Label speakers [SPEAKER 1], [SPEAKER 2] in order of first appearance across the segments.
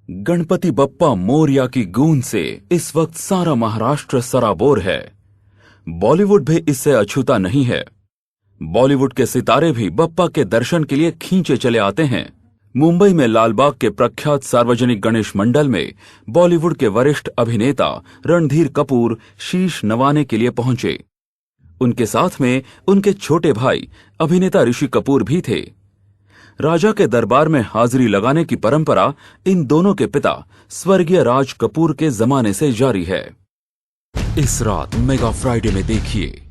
[SPEAKER 1] गणपति बप्पा मोरया की गूंज से इस वक्त सारा महाराष्ट्र सराबोर है। बॉलीवुड भी इससे अछूता नहीं है। बॉलीवुड के सितारे भी बप्पा के दर्शन के लिए खींचे चले आते हैं। मुंबई में लालबाग के प्रख्यात सार्वजनिक गणेश मंडल में बॉलीवुड के वरिष्ठ अभिनेता रणधीर कपूर शीश नवाने के लिए पहुंचे। उनके साथ में उनके छोटे भाई अभिनेता ऋषि कपूर भी थे। राजा के दरबार में हाजिरी लगाने की परंपरा इन दोनों के पिता स्वर्गीय राज कपूर के जमाने से जारी है। इस रात मेगा फ्राइडे में देखिए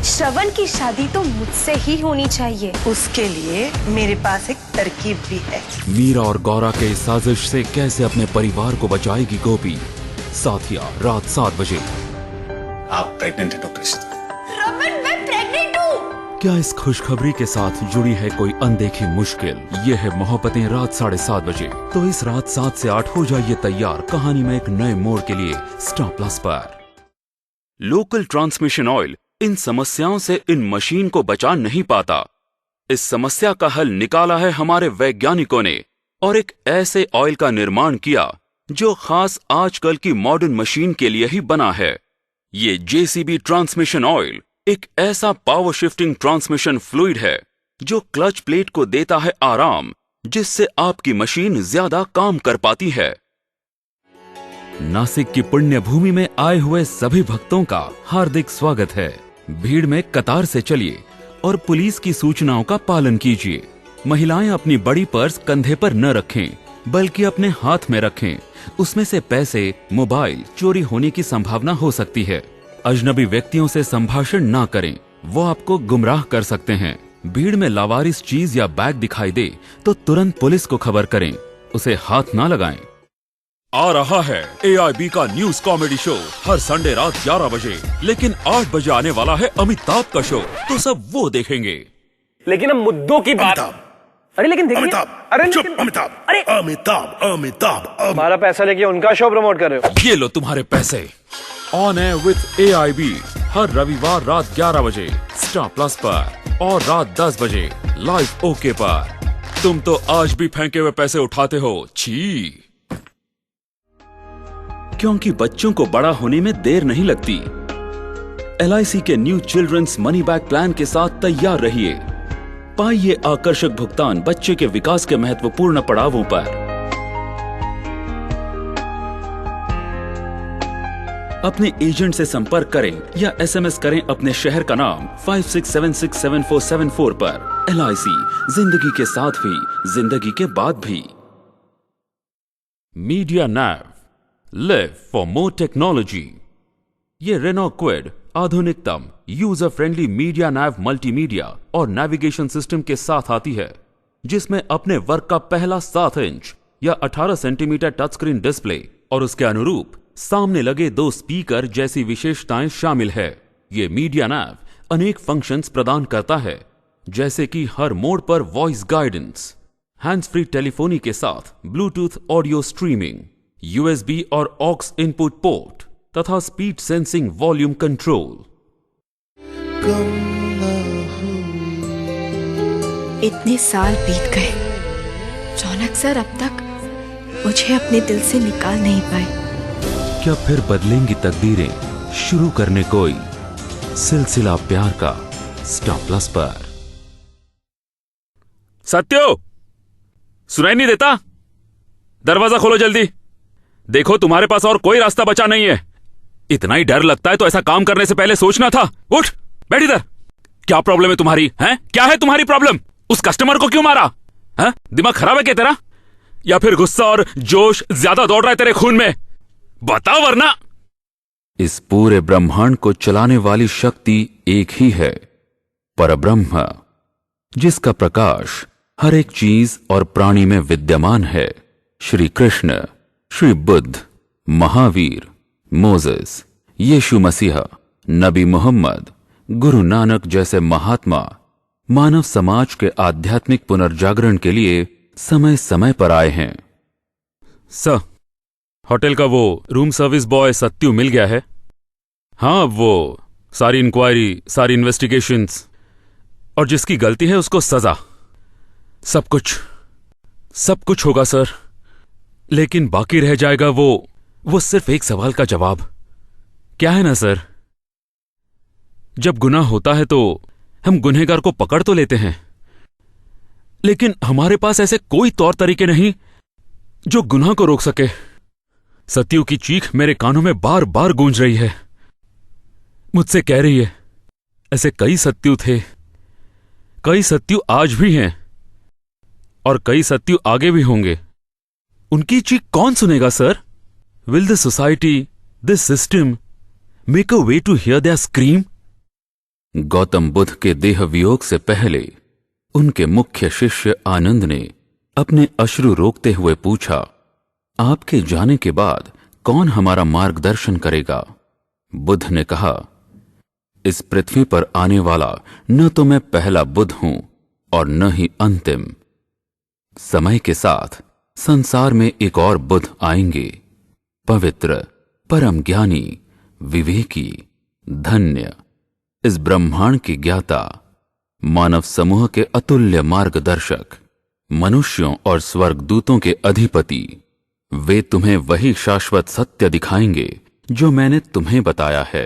[SPEAKER 2] श्रवण की शादी तो मुझसे ही होनी चाहिए।
[SPEAKER 3] उसके लिए मेरे पास एक तरकीब भी है।
[SPEAKER 1] मीरा और गौरा के इस साजिश से कैसे अपने परिवार को बचाएगी गोपी। साथिया रात 7 बजे।
[SPEAKER 4] आप प्रेग्नेंट हैं डॉक्टर शीतल।
[SPEAKER 2] रमन मैं प्रेग्नेंट हूँ।
[SPEAKER 1] क्या इस खुशखबरी के साथ जुड़ी है कोई अनदेखी मुश्किल? ये है मोहब्बतें रात 7:30 बजे। तो इस रात 7 से 8 हो जाइए तैयार कहानी में एक नए मोड़ के लिए स्टार प्लस पर। लोकल ट्रांसमिशन ऑयल इन समस्याओं से इन मशीन को बचा नहीं पाता। इस समस्या का हल निकाला है हमारे वैज्ञानिकों ने और एक ऐसे ऑयल का निर्माण किया जो खास आजकल की मॉडर्न मशीन के लिए ही बना है। ये जेसीबी ट्रांसमिशन ऑयल एक ऐसा पावर शिफ्टिंग ट्रांसमिशन फ्लूइड है जो क्लच प्लेट को देता है आराम, जिससे आपकी मशीन ज्यादा काम कर पाती है। नासिक की पुण्य भूमि में आए हुए सभी भक्तों का हार्दिक स्वागत है। भीड़ में कतार से चलिए और पुलिस की सूचनाओं का पालन कीजिए। महिलाएं अपनी बड़ी पर्स कंधे पर न रखें, बल्कि अपने हाथ में रखें। उसमें से पैसे, मोबाइल चोरी होने की संभावना हो सकती है। अजनबी व्यक्तियों से संभाषण ना करें, वो आपको गुमराह कर सकते हैं। भीड़ में लावारिस चीज या बैग दिखाई दे तो तुरंत पुलिस को खबर करें, उसे हाथ ना लगाएं। आ रहा है AIB का न्यूज कॉमेडी शो हर संडे रात 11 बजे, लेकिन 8 बजे आने वाला है अमिताभ का शो, तो सब वो देखेंगे।
[SPEAKER 5] लेकिन अब मुद्दों की बात। अरे लेकिन देखिए, अरे
[SPEAKER 4] चुप अमिताभ। अरे अमिताभ
[SPEAKER 5] हमारा पैसा लेके उनका शो प्रमोट कर रहे हो।
[SPEAKER 1] ये लो तुम्हारे पैसे। ऑन एयर विद AIB हर रविवार रात 11 बजे स्टार प्लस पर और रात 10 बजे लाइव ओके पर। तुम तो आज भी फेंके हुए पैसे उठाते हो, छी। क्योंकि बच्चों को बड़ा होने में देर नहीं लगती। LIC के new children's money back plan के साथ तैयार रहिए। पाइए आकर्षक भुगतान बच्चे के विकास के महत्वपूर्ण पड़ावों पर। अपने एजेंट से संपर्क करें या SMS करें अपने शहर का नाम 56767474 पर। LIC, जिंदगी के साथ भी, जिंदगी के बाद भी। Media naive, live for more technology. ये रेनो क्विड आधुनिकतम यूजर फ्रेंडली मीडिया नैव मल्टीमीडिया और नेविगेशन सिस्टम के साथ आती है, जिसमें अपने वर्क का पहला 7 इंच या 18 सेंटीमीटर टच स्क्रीन डिस्प्ले और उसके अनुरूप सामने लगे 2 स्पीकर जैसी विशेषताएं शामिल है। ये मीडिया नैव अनेक फंक्शंस प्रदान करता है, जैसे कि हर मोड पर voice guidance, hands free telephony के साथ ब्लूटूथ ऑडियो स्ट्रीमिंग, USB और ऑक्स इनपुट पोर्ट तथा स्पीड सेंसिंग वॉल्यूम कंट्रोल।
[SPEAKER 2] इतने साल बीत गए, रौनक सर अब तक मुझे अपने दिल से निकाल नहीं पाए।
[SPEAKER 1] क्या फिर बदलेंगी तकदीरें? शुरू करने कोई सिलसिला प्यार का स्टार प्लस पर। सत्यो, सुनाई नहीं देता? दरवाजा खोलो जल्दी। देखो तुम्हारे पास और कोई रास्ता बचा नहीं है। इतना ही डर लगता है तो ऐसा काम करने से पहले सोचना था। उठ, बैठ इधर। क्या प्रॉब्लम है तुम्हारी? हैं? क्या है तुम्हारी प्रॉब्लम? उस कस्टमर को क्यों मारा? हैं? दिमाग खराब है क्या तेरा? या फिर गुस्सा और जोश ज्यादा दौड़ रहा है तेरे खून में? बता वरना। इस पूरे ब्रह्मांड को चलाने वाली शक्ति एक ही है, परब्रह्म, जिसका प्रकाश हर एक चीज और प्राणी में विद्यमान है। श्री कृष्ण, श्री बुद्ध, महावीर, मोसेस, यीशु मसीहा, नबी मोहम्मद, गुरु नानक जैसे महात्मा मानव समाज के आध्यात्मिक पुनर्जागरण के लिए समय समय पर आए हैं। सर, होटल का वो रूम सर्विस बॉय सत्यु मिल गया है? हाँ, वो सारी इंक्वायरी, सारी इन्वेस्टिगेशंस, और जिसकी गलती है उसको सजा। सब कुछ होगा सर। लेकिन बाकी रह जाएगा वो सिर्फ एक सवाल का जवाब। क्या है ना सर, जब गुनाह होता है तो हम गुनहगार को पकड़ तो लेते हैं, लेकिन हमारे पास ऐसे कोई तौर तरीके नहीं जो गुनाह को रोक सके। सत्यु की चीख मेरे कानों में बार बार गूंज रही है, मुझसे कह रही है ऐसे कई सत्यु थे, कई सत्यु आज भी हैं और कई सत्यु आगे भी होंगे। उनकी चीख कौन सुनेगा sir? Will the society, this system make a way to hear their scream? Gautam Buddha के देह वियोग से पहले उनके मुख्य शिष्य आनंद ने अपने अश्रु रोकते हुए पूछा, आपके जाने के बाद कौन हमारा मार्गदर्शन करेगा? बुद्ध ने कहा, इस पृथ्वी पर आने वाला न तो मैं पहला बुद्ध हूं और न ही अंतिम। समय के साथ संसार में एक और बुद्ध आएंगे, पवित्र, परम ज्ञानी, विवेकी, धन्य, इस ब्रह्मांड की ज्ञाता, मानव समूह के अतुल्य मार्गदर्शक, मनुष्यों और स्वर्गदूतों के अधिपति। वे तुम्हें वही शाश्वत सत्य दिखाएंगे जो मैंने तुम्हें बताया है।